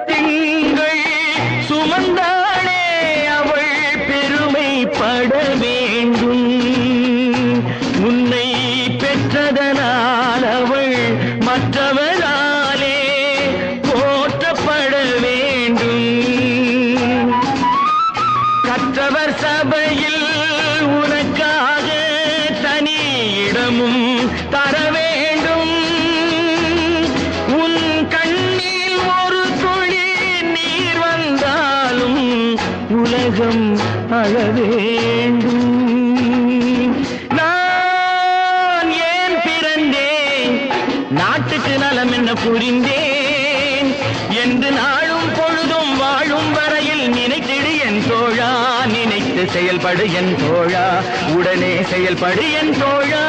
திங்கள் சுமந்தாளே அவள் பெருமைப்பட வேண்டும். உன்னை பெற்றதனால் அவள் மற்றவராலே போற்றப்பட வேண்டும். கற்றவர் சபையில் உனக்காக தனி இடமும் தர வேண்டும். உன் கண்ணில் ஒரு துளி நீர் வந்தாலும் உலகம் அழ வேண்டும். நான் ஏன் பிறந்தேன், நாட்டுக்கு நலம் என்ன புரிந்தேன் என்று நாளும் பொழுதும் வாழும் வரையில் நினைத்திடு என் தோழா. நினைத்து செயல்படு என் தோழா, உடனே செயல்படு என் தோழா.